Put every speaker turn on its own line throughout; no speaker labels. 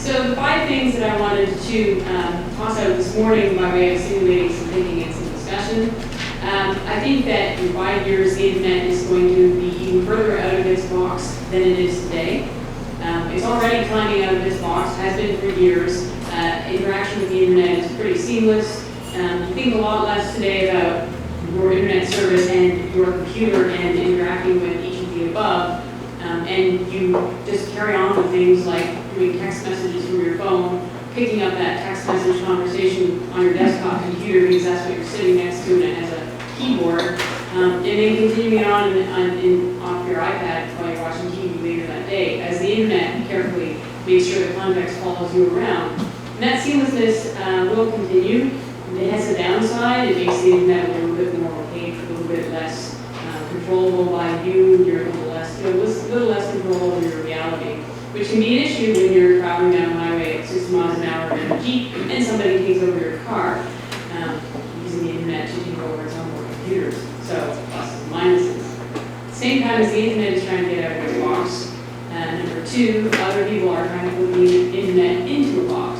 So the 5 things that I wanted to toss out this morning by way of stimulating some thinking and some discussion. I think that in 5 years, the internet is going to be even further out of its box than it is today. It's already climbing out of its box, has been for years. Interaction with the internet is pretty seamless. You think a lot less today about your internet service and your computer and interacting with each of the above. And you just carry on with things like doing text messages from your phone, picking up that text message conversation on your desktop computer because that's what you're sitting next to and it has a keyboard, and then continuing on off your iPad while you're watching TV later that day as the internet carefully makes sure the context follows you around. And that seamlessness will continue. It has a downside. It makes the internet a little bit more opaque, a little bit less controllable by you. You're a little less control over your reality, which can be an issue when you're traveling down the highway at 60 miles an hour in a Jeep and somebody takes over your car using the internet to take over its onboard computers. So pluses and minuses. At the same time as the internet is trying to get out of its box, number 2, other people are trying to put the internet into a box.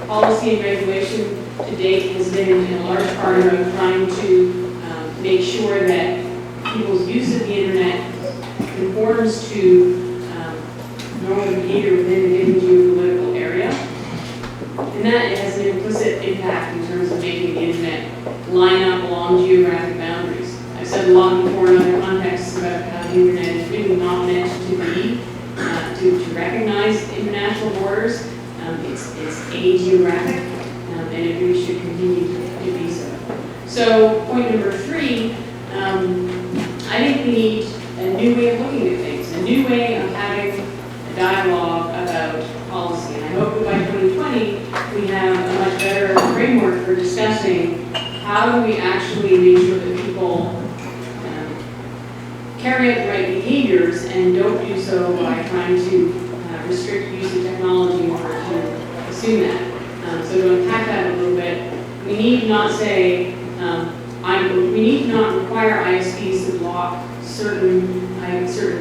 Policy and regulation to date has been in a large part about trying to make sure that people's use of the internet conforms to normal behavior within a given geopolitical area. And that has an implicit impact in terms of making the internet line up along geographic boundaries. I've said a lot before in other contexts about how the internet is really not meant to be, to recognize international borders. It's a-geographic, and it really should continue to be so. So point number 3, I think we need a new way of looking at things, a new way of having a dialogue about policy. And I hope that by 2020, we have a much better framework for discussing how do we actually make sure that people carry out the right behaviors and don't do so by trying to restrict use of technology in order to assume that. So to unpack that a little bit, we need not say, we need not require ISPs to block certain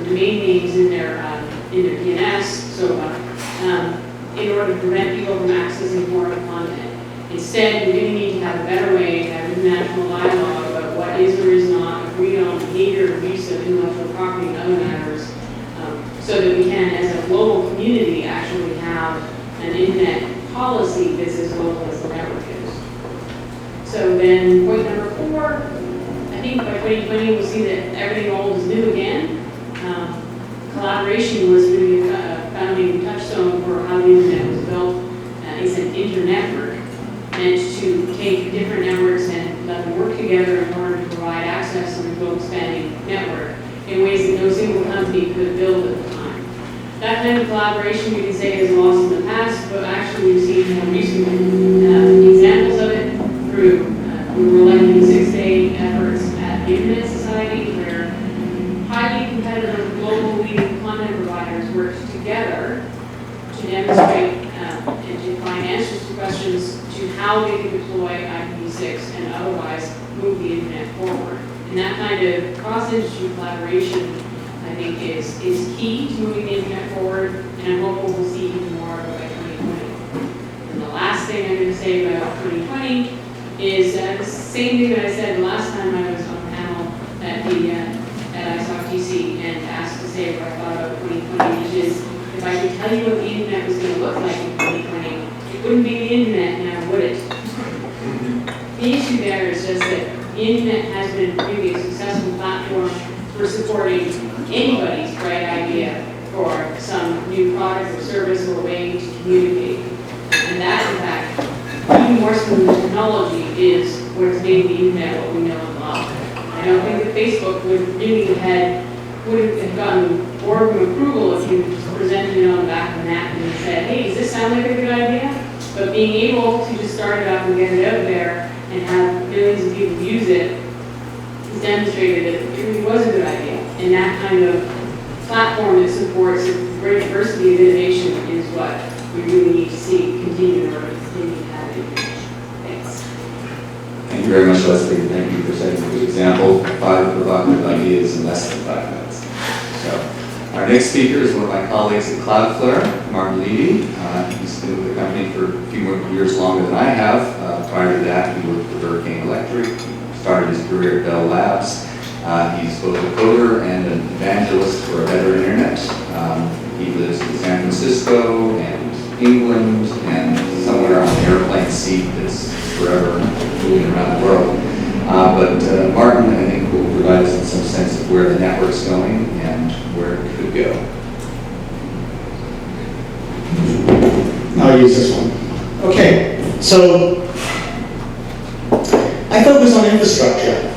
domain names in their DNS, so in order to prevent people from accessing foreign content. Instead, we really need to have a better way to have international dialogue about what is or is not agreed on behavior and use of intellectual property and other matters, so that we can, as a global community, actually have an internet policy that's as global as the network is. So then point number 4, I think by 2020 we'll see that everything old is new again. Collaboration was really a founding touchstone for how the internet was built. It's an internetwork meant to take different networks and let them work together in order to provide access to the global spanning network in ways that no single company could build at the time. That kind of collaboration, you can say, is lost in the past, but actually we've seen more recent examples of it through we were electing 6-day efforts at the Internet Society, where highly competitive global leading content providers worked together to demonstrate and to find answers to questions to how they could deploy IPv6 and otherwise move the internet forward. And that kind of cross-industry collaboration, I think, is key to moving the internet forward, and I'm hopeful we'll see even more of it by 2020. And the last thing I'm going to say about 2020 is the same thing that I said the last time I was on the panel at ISOC-TC and asked to say what I thought about 2020, which is if I could tell you what the internet was going to look like in 2020, it wouldn't be the internet now, would it? The issue there is just that the internet has been really a successful platform for supporting anybody's bright idea for some new product or service or way to communicate. And that, in fact, even more so than the technology, is what's made the internet what we know and love. I don't think that Facebook would have gotten boardroom approval if you just presented it on the back of a napkin and said, hey, does this sound like a good idea? But being able to just start it up and get it out there and have millions of people use it has demonstrated that it really was a good idea. And that kind of platform that supports a great diversity of innovation is what we really need to see continue in order to continue to have innovation. Thanks.
Thank you very much, Leslie. Thank you for setting a good example. 5 provocative ideas in less than 5 minutes. So, Our next speaker is one of my colleagues at CloudFlare, Martin Levy. He's been with the company for a few more years longer than I have. Prior to that, he worked for Hurricane Electric. He started his career at Bell Labs. He's both a coder and an evangelist for a better internet. He lives in San Francisco and England and somewhere on an airplane seat that's forever moving around the world. But Martin, I think, will provide us with some sense of where the network's going and where it could go.
I'll use this one. Okay, so I focus on infrastructure.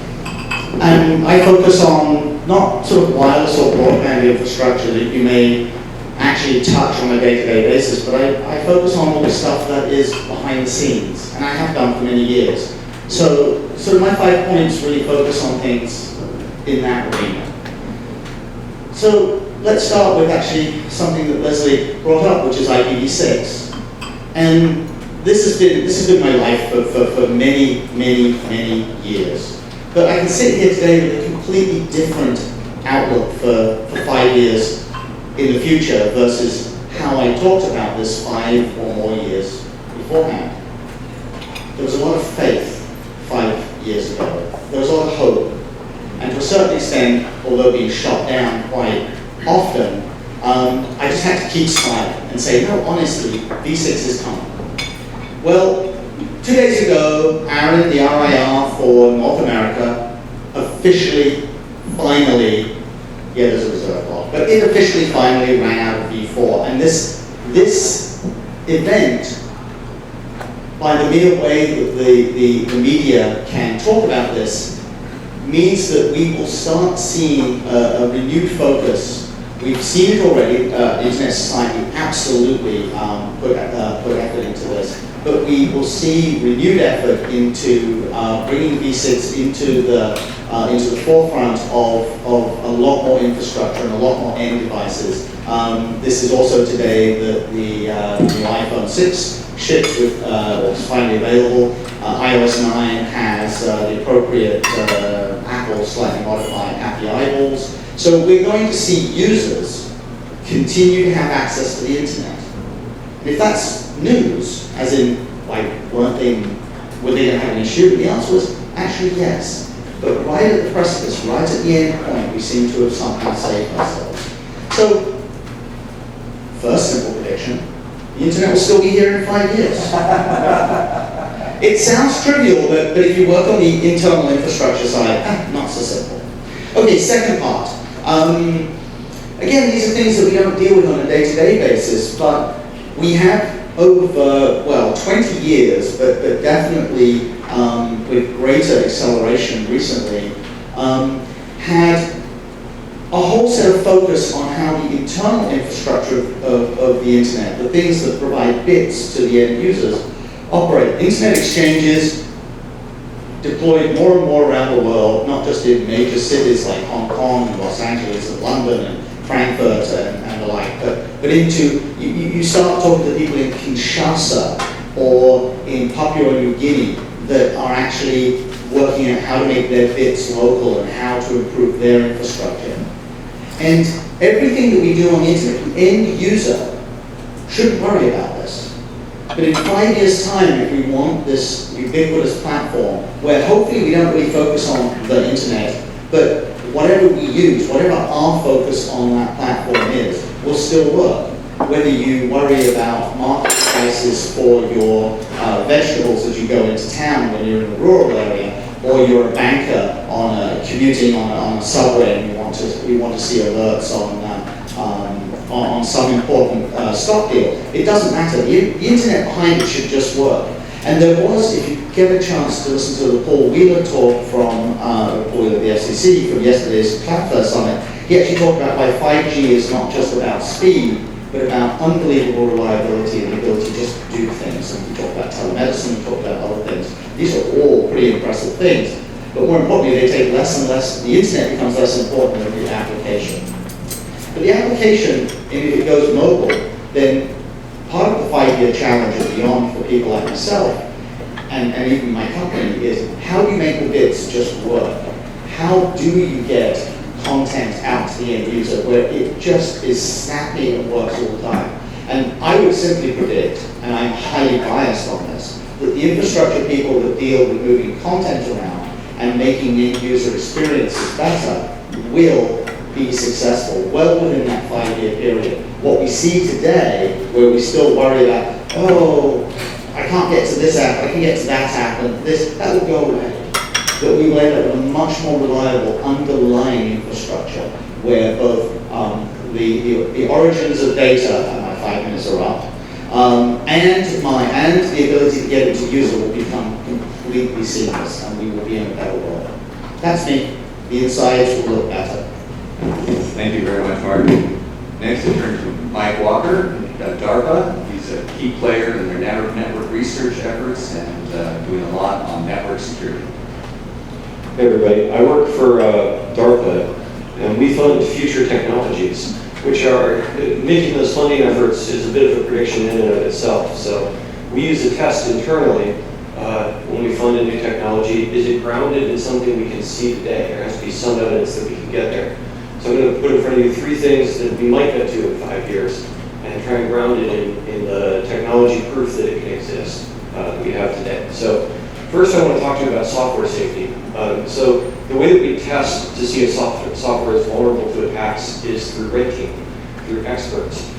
And I focus on not sort of wireless or broadband infrastructure that you may actually touch on a day-to-day basis, but I focus on all the stuff that is behind the scenes, and I have done for many years. So my 5 points really focus on things in that arena. So let's start with actually something that Leslie brought up, which is IPv6. And this has been my life for many years. But I can sit here today with a completely different outlook for 5 years in the future versus how I talked about this 5 or more years beforehand. There was a lot of faith 5 years ago. There was a lot of hope. And to a certain extent, although being shot down quite often, I just had to keep smiling and say, no, honestly, V6 is coming. Well, 2 days ago, Aaron, the RIR for North America, officially, finally, yeah, there's a reserve block, but it officially finally ran out of V4. And this event, by the mere way that the media can talk about this, means that we will start seeing a renewed focus. We've seen it already. Internet Society absolutely put effort into this. But we will see renewed effort into bringing V6 into the forefront of a lot more infrastructure and a lot more end devices. This is also today the iPhone 6 ships with was finally available. iOS 9 has the appropriate Apple slightly modified happy eyeballs. So we're going to see users continue to have access to the internet. And if that's news, as in, were they going to have an issue? The answer was actually yes. But right at the precipice, right at the end point, we seem to have somehow saved ourselves. So, first simple prediction, the internet will still be here in 5 years. It sounds trivial, but if you work on the internal infrastructure side, not so simple. Okay, second part. Again, these are things that we don't deal with on a day-to-day basis, but we have over, 20 years, but definitely with greater acceleration recently, had a whole set of focus on how the internal infrastructure of the internet, the things that provide bits to the end users, operate. Internet exchanges deployed more and more around the world, not just in major cities like Hong Kong and Los Angeles and London and Frankfurt and the like, but into, you start talking to people in Kinshasa or in Papua New Guinea that are actually working out how to make their bits local and how to improve their infrastructure. And everything that we do on the internet, the end user shouldn't worry about this. But in 5 years' time, if we want this ubiquitous platform, where hopefully we don't really focus on the internet, but whatever we use, whatever our focus on that platform is, will still work. Whether you worry about market prices for your vegetables as you go into town when you're in a rural area, or you're a banker commuting on a subway and you want to see alerts on some important stock deal. It doesn't matter. The internet behind it should just work. And there was, if you get a chance to listen to the Paul Wheeler talk from Paul Wheeler, the FCC, from yesterday's CloudFlare Summit, he actually talked about why 5G is not just about speed, but about unbelievable reliability and the ability to just do things. And we talked about telemedicine, we talked about other things. These are all pretty impressive things. But more importantly, they take less and less, the internet becomes less important than the application. But the application, if it goes mobile, then part of the 5-year challenge and beyond for people like myself, and even my company, is how do you make the bits just work? How do you get content out to the end user, where it just is snappy and works all the time. And I would simply predict, and I'm highly biased on this, that the infrastructure people that deal with moving content around and making the end user experiences better will be successful well within that 5-year period. What we see today, where we still worry about, oh, I can't get to this app, I can get to that app, and this, that will go away. That we will end up with a much more reliable underlying infrastructure where both the origins of data, and my 5 minutes are up, and the ability to get it to user will become completely seamless, and we will be in a better world. That's me. The insides will look better.
Thank you very much, Mark. Next, I turn to Mike Walker at DARPA. He's a key player in their network research efforts and doing a lot on network security.
Hey everybody, I work for DARPA, and we fund future technologies, which are, making those funding efforts is a bit of a prediction in and of itself. So we use a test internally when we fund a new technology. Is it grounded in something we can see today? There has to be some evidence that we can get there. So I'm going to put in front of you 3 things that we might get to in 5 years and try and ground it in the technology proof that it can exist that we have today. So first I want to talk to you about software safety. So the way that we test to see if software is vulnerable to attacks is through red teaming, through experts,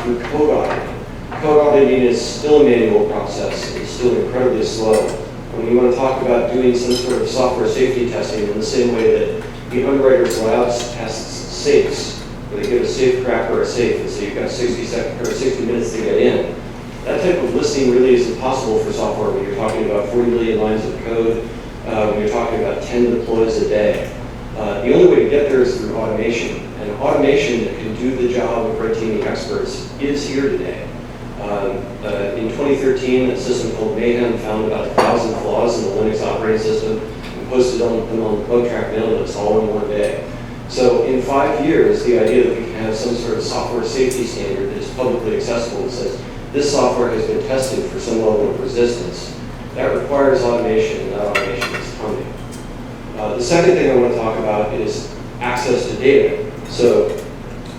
through code auditing. Code auditing is still a manual process. It's still incredibly slow. When we want to talk about doing some sort of software safety testing in the same way that the underwriters labs tests safes, where they give a safe cracker a safe and say you've got 60 minutes to get in. That type of listening really is impossible for software when you're talking about 40 million lines of code, when you're talking about 10 deploys a day. The only way to get there is through automation. And automation that can do the job of red teaming experts is here today. In 2013, a system called Mayhem found about 1,000 flaws in the Linux operating system and posted them on the bug track mail list all in one day. So in 5 years, the idea that we can have some sort of software safety standard that is publicly accessible that says this software has been tested for some level of resistance, that requires automation, and that automation is coming. The second thing I want to talk about is access to data. So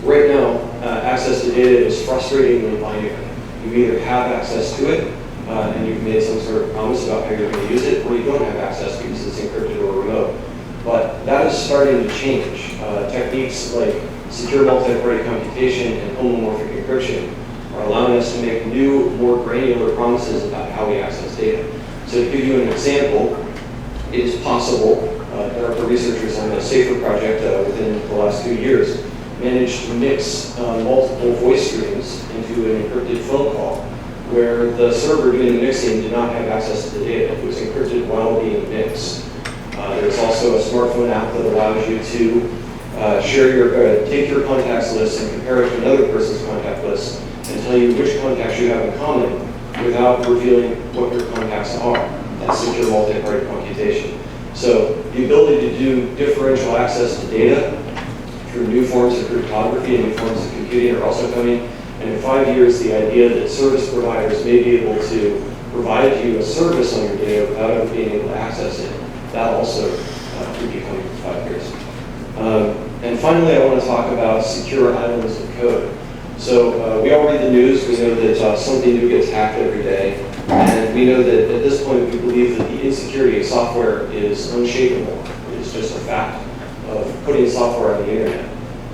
right now, access to data is frustratingly binary. You either have access to it, and you've made some sort of promise about how you're going to use it, or you don't have access because it's encrypted or remote. But that is starting to change. Techniques like secure multi-party computation and homomorphic encryption are allowing us to make new, more granular promises about how we access data. So to give you an example, it is possible, DARPA researchers on a SAFER project within the last 2 years managed to mix multiple voice streams into an encrypted phone call where the server doing the mixing did not have access to the data. It was encrypted while being mixed. There's also a smartphone app that allows you to take your contacts list and compare it to another person's contact list and tell you which contacts you have in common without revealing what your contacts are. That's secure multi-party computation. So the ability to do differential access to data through new forms of cryptography and new forms of computing are also coming. And in 5 years, the idea that service providers may be able to provide you a service on your data without ever being able to access it, that also could be coming in 5 years. And finally, I want to talk about secure islands of code. So we all read the news. We know that something new gets hacked every day. And we know that at this point, we believe that the insecurity of software is unshakable. It is just a fact of putting software on the internet.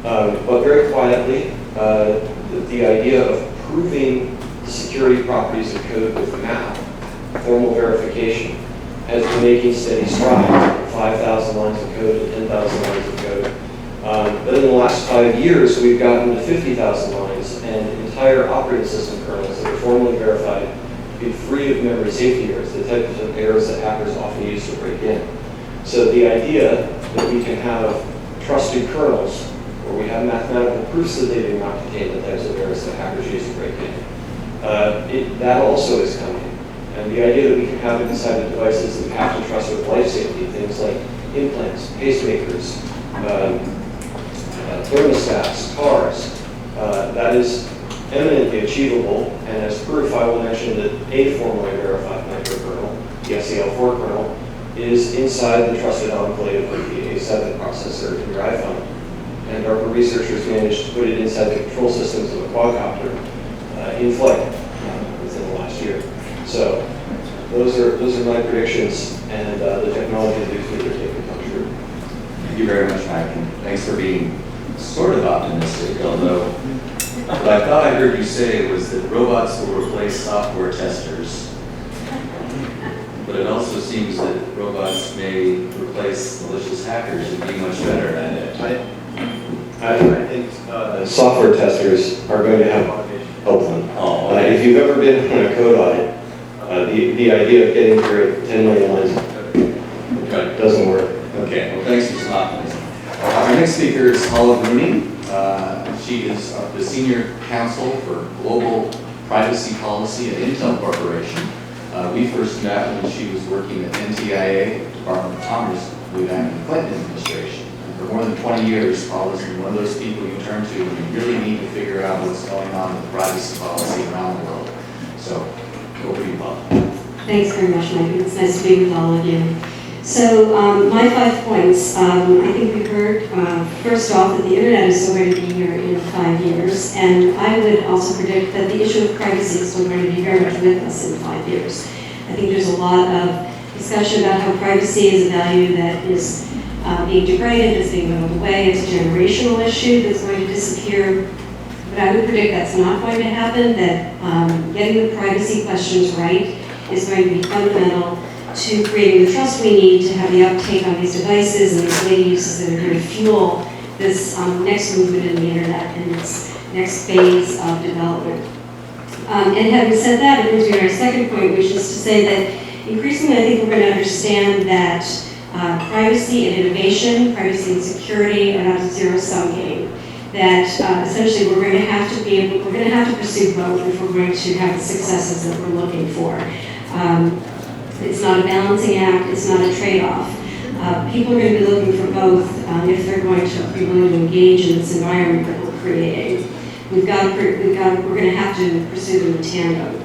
But very quietly, the idea of proving the security properties of code with math, formal verification, has been making steady strides from 5,000 lines of code to 10,000 lines of code. But in the last 5 years, we've gotten to 50,000 lines and entire operating system kernels that are formally verified to be free of memory safety errors, the types of errors that hackers often use to break in. So the idea that we can have trusted kernels where we have mathematical proofs that they do not contain the types of errors that hackers use to break in, that also is coming. And the idea that we can have inside the devices that we have to trust with life safety, things like implants, pacemakers, thermostats, cars, that is eminently achievable. And as proof, I will mention that a formally verified microkernel, the SEL4 kernel, is inside the trusted enclave of the A7 processor in your iPhone. and DARPA researchers managed to put it inside the control systems of a quadcopter in flight within the last year. So those are my predictions, and the technology that these are taking come true.
Thank you very much, Mike, and thanks for being sort of optimistic, although what I thought I heard you say was that robots will replace software testers. But it also seems that robots may replace malicious hackers and be much better at it.
I think software testers are going to have help them.
Oh, okay.
If you've ever been on a code audit, the idea of getting through 10 million lines doesn't work.
Okay, well, thanks for some optimism. Our next speaker is Paula Bruening. She is the Senior Counsel for Global Privacy Policy at Intel Corporation. We first met when she was working at NTIA, Department of Commerce, way back in the Clinton administration. And for more than 20 years, Paula's been one of those people you turn to when you really need to figure out what's going on with privacy policy around the world. So, over to you, Paula.
Thanks very much, Mike. It's nice to be with all of you. So my 5 points, I think we heard first off that the internet is still going to be here in 5 years, and I would also predict that the issue of privacy is still going to be very much with us in 5 years. I think there's a lot of discussion about how privacy is a value that is being degraded, is being moved away. It's a generational issue that's going to disappear. But I would predict that's not going to happen, that getting the privacy questions right is going to be fundamental to creating the trust we need to have the uptake on these devices and these data uses that are going to fuel this next movement in the internet and its next phase of development. And having said that, it brings me to our second point, which is to say that increasingly I think we're going to understand that privacy and innovation, privacy and security are not a zero-sum game. That essentially we're going to have to pursue both if we're going to have the successes that we're looking for. It's not a balancing act, it's not a trade-off. People are going to be looking for both if they're going to be willing to engage in this environment that we're creating. We're going to have to pursue them in tandem.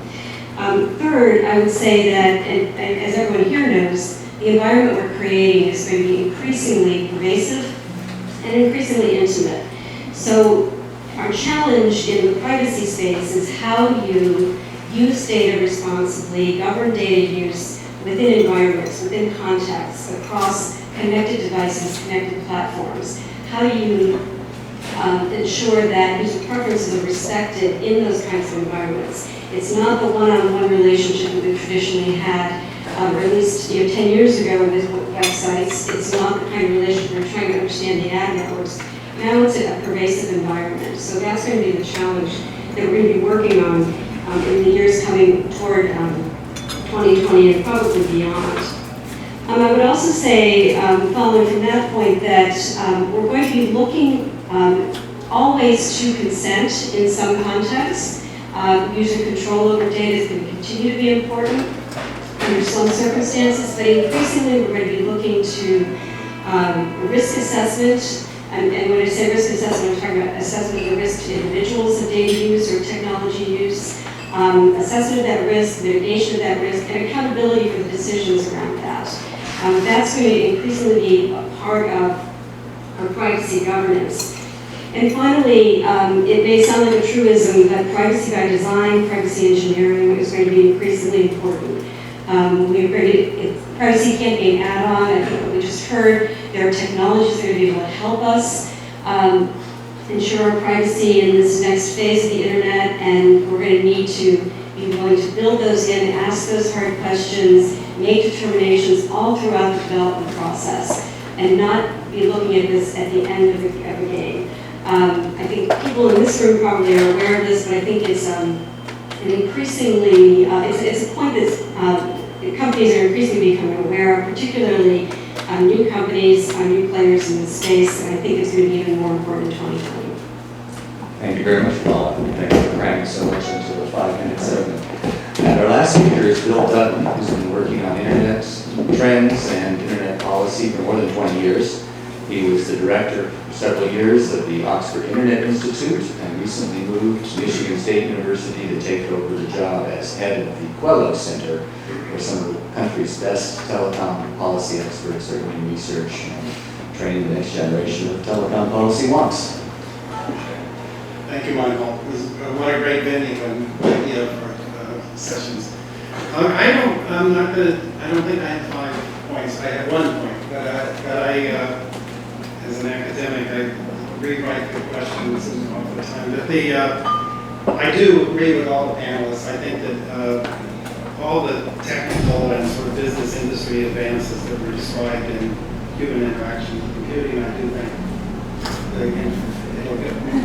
Third, I would say that, and as everyone here knows, the environment we're creating is going to be increasingly pervasive and increasingly intimate. So our challenge in the privacy space is how you use data responsibly, govern data use within environments, within contexts, across connected devices, connected platforms. How do you ensure that user preferences are respected in those kinds of environments? It's not the one-on-one relationship that we traditionally had, or at least 10 years ago with websites. It's not the kind of relationship we're trying to understand the ad networks. Now it's a pervasive environment. So that's going to be the challenge that we're going to be working on in the years coming toward 2020 and probably beyond. I would also say, following from that point, that we're going to be looking always to consent in some contexts. User control over data is going to continue to be important under some circumstances, but increasingly we're going to be looking to risk assessment. And when I say risk assessment, I'm talking about assessment of the risk to individuals of data use or technology use, assessment of that risk, mitigation of that risk, and accountability for the decisions around that. That's going to increasingly be a part of our privacy governance. And finally, it may sound like a truism, but privacy by design, privacy engineering is going to be increasingly important. Privacy can't be an add-on. I think what we just heard, there are technologies that are going to be able to help us ensure our privacy in this next phase of the internet, and we're going to need to be willing to build those in, ask those hard questions, make determinations all throughout the development process, and not be looking at this at the end of the game. I think people in this room probably are aware of this, but I think it's an increasingly, it's a point that companies are increasingly becoming aware of, particularly new companies, new players in this space, and I think it's going to be even more important in 2020.
Thank you very much, Paula. Thank you for cramming so much into the 5-minute segment. And our last speaker is Bill Dutton, who's been working on internet trends and internet policy for more than 20 years. He was the director for several years of the Oxford Internet Institute and recently moved to Michigan State University to take over the job as head of the Quello Center, where some of the country's best telecom policy experts are doing research and training the next generation of telecom policy wonks.
Thank you, Michael. What a great venue and idea for sessions. I don't think I have 5 points. I have 1 point that I as an academic, I rewrite the questions and all the time. But I do agree with all the panelists. I think that all the technical and sort of business industry advances that were described in human interaction with computing, I do think it'll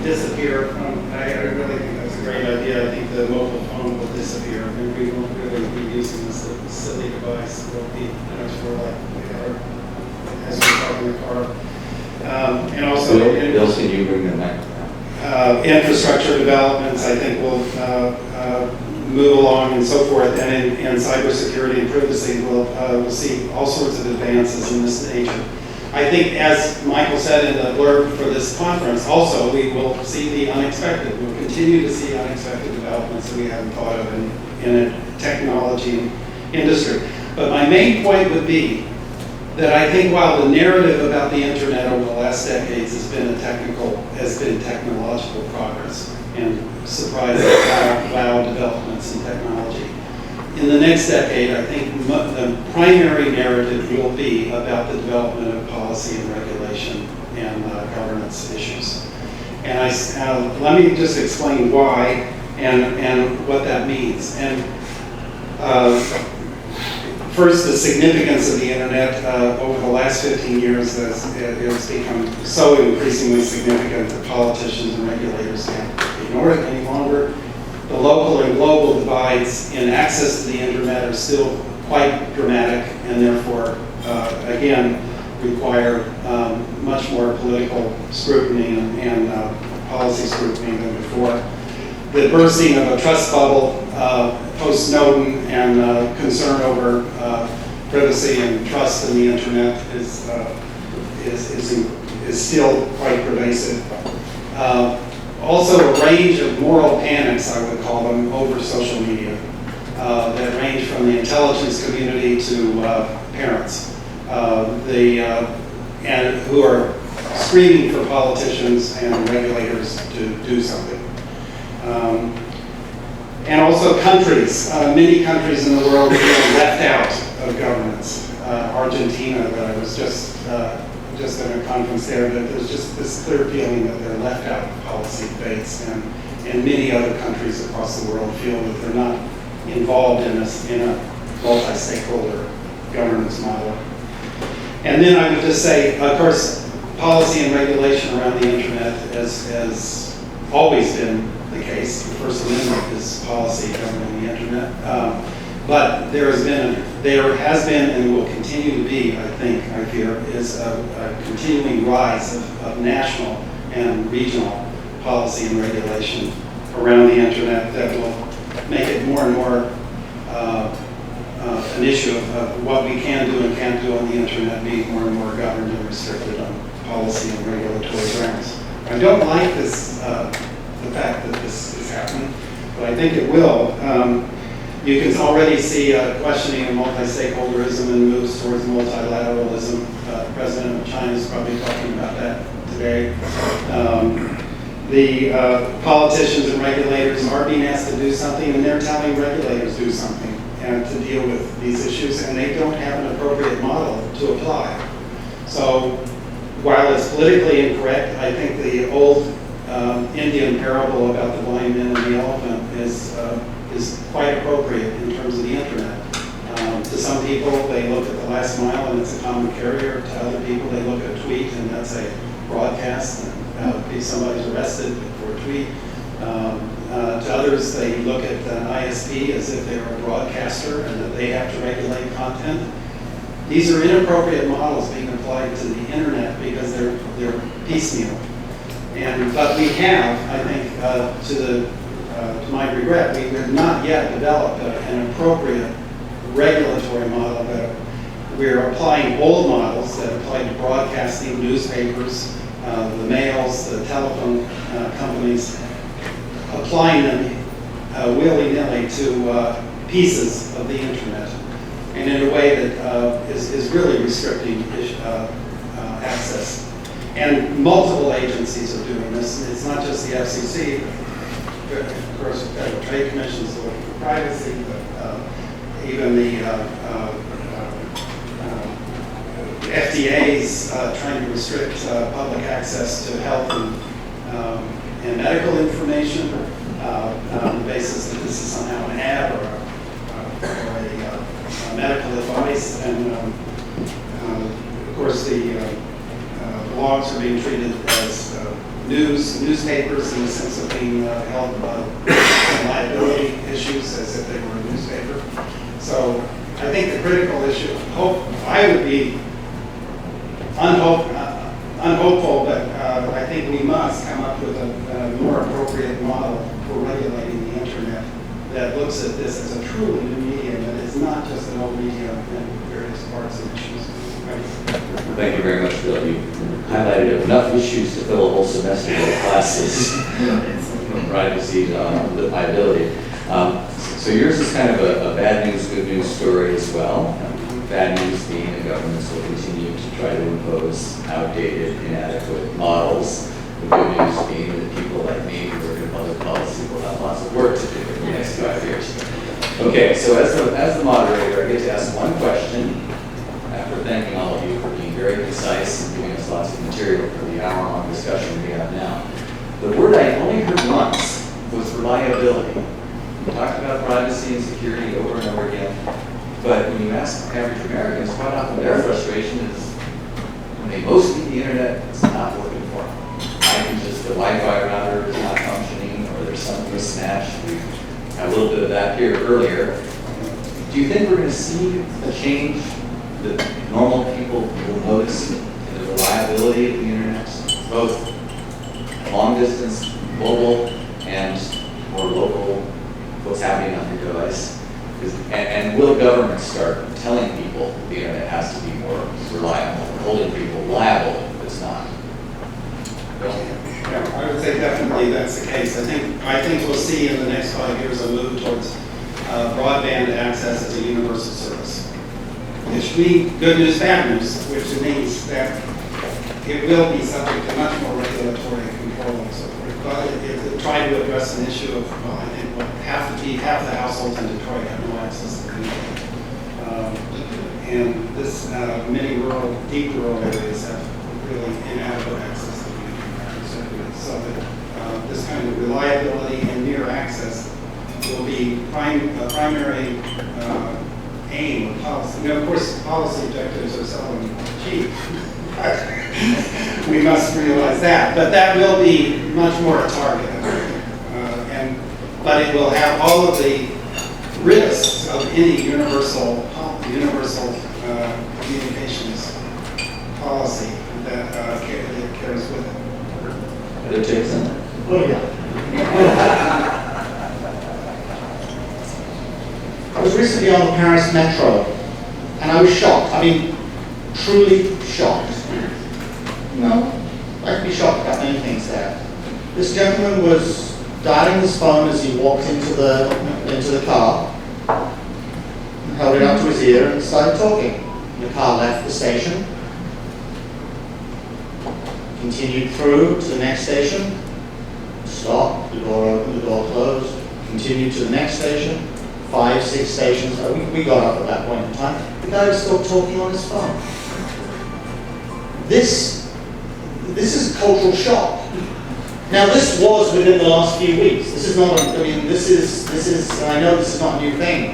disappear. I really think that's a great idea. I think the mobile phone will disappear, and we won't really be using this silly device. We'll be much more like we are as we talk in the car. And also,
Bill, can you bring them back?
Infrastructure developments, I think, will move along and so forth. And in cybersecurity and privacy, we'll see all sorts of advances in this nature. I think, as Michael said in the blurb for this conference, also we will see the unexpected. We'll continue to see unexpected developments that we haven't thought of in a technology industry. But my main point would be that I think while the narrative about the internet over the last decades has been technological progress and surprising wow developments in technology, in the next decade, I think the primary narrative will be about the development of policy and regulation and governance issues. And let me just explain why and what that means. And first, the significance of the internet over the last 15 years has become so increasingly significant that politicians and regulators can't ignore it any longer. The local and global divides in access to the internet are still quite dramatic and therefore, again, require much more political scrutiny and policy scrutiny than before. The bursting of a trust bubble post-Snowden and concern over privacy and trust in the internet is still quite pervasive. Also, a range of moral panics, I would call them, over social media that range from the intelligence community to parents, and who are screaming for politicians and regulators to do something. And also countries. Many countries in the world feel left out of governance. Argentina, that I was just at a conference there, that there's just this clear feeling that they're left out of policy debates, and many other countries across the world feel that they're not involved in a multi-stakeholder governance model. And then I would just say, of course, policy and regulation around the internet has always been the case. The First Amendment is policy governing the internet. But there has been and will continue to be, I fear, is a continuing rise of national and regional policy and regulation around the internet that will make it more and more an issue of what we can do and can't do on the internet being more and more governed and restricted on policy and regulatory grounds. I don't like this, the fact that this is happening, but I think it will. You can already see questioning of multi-stakeholderism and moves towards multilateralism. The president of China is probably talking about that today. The politicians and regulators are being asked to do something, and they're telling regulators to do something and to deal with these issues, and they don't have an appropriate model to apply. So while it's politically incorrect, I think the old Indian parable about the blind man and the elephant is quite appropriate in terms of the internet. To some people, they look at the last mile and it's a common carrier. To other people, they look at a tweet and that's a broadcast and somebody's arrested for a tweet. To others, they look at an ISP as if they're a broadcaster and that they have to regulate content. These are inappropriate models being applied to the internet because they're piecemeal. But we have, I think, to my regret, we have not yet developed an appropriate regulatory model that we're applying old models that apply to broadcasting, newspapers, the mails, the telephone companies, applying them willy-nilly to pieces of the internet, and in a way that is really restricting access. And multiple agencies are doing this. It's not just the FCC, but of course, the Federal Trade Commission is looking for privacy, but even the FDA's trying to restrict public access to health and medical information on the basis that this is somehow an ad or a medical advice. And of course, the blogs are being treated as newspapers in the sense of being held liability issues as if they were a newspaper. So I think the critical issue, I would be unhopeful, but I think we must come up with a more appropriate model for regulating the internet that looks at this as a truly new medium, that is not just an old medium in various parts and issues.
Thank you very much, Bill. You highlighted enough issues to fill a whole semester of classes from privacy to liability. So yours is kind of a bad news, good news story as well. Bad news being the governments will continue to try to impose outdated, inadequate models. The good news being that people like me who work in public policy will have lots of work to do in the next 5 years. Okay, so as the moderator, I get to ask one question after thanking all of you for being very concise and giving us lots of material for the hour-long discussion we have now. The word I only heard once was reliability. We talked about privacy and security over and over again, but when you ask average Americans, quite often their frustration is when they most need the internet, it's not working for them. The Wi-Fi router is not functioning, or there's some mismatch. We had a little bit of that here earlier. Do you think we're going to see a change that normal people will notice in the reliability of the internet, both long distance, mobile, and more local, what's happening on your device? And will government start telling people the internet has to be more reliable, holding people liable if it's not?
Yeah, I would say definitely that's the case. I think we'll see in the next 5 years a move towards broadband access as a universal service. It should be good news, bad news, which means that it will be subject to much more regulatory control and so forth. But it tried to address an issue of, well, I think half the households in Detroit have no access to the internet. And this many deep rural areas have really inadequate access to the internet. So that this kind of reliability and near access will be a primary aim of policy. Now, of course, policy objectives are seldom achieved. We must realize that. But that will be much more a target. But it will have all of the risks of any universal communications policy that carries with it.
Other Jason?
Oh, yeah. I was recently on the Paris Metro, and I was shocked. I mean, truly shocked. No, I can be shocked about many things there. This gentleman was dialing his phone as he walked into the car, held it up to his ear, and started talking. The car left the station, continued through to the next station, stopped, the door opened, the door closed, continued to the next station, 5, 6 stations. We got up at that point in time. The guy was still talking on his phone. This is a cultural shock. Now, this was within the last few weeks. This is not, I know this is not a new thing.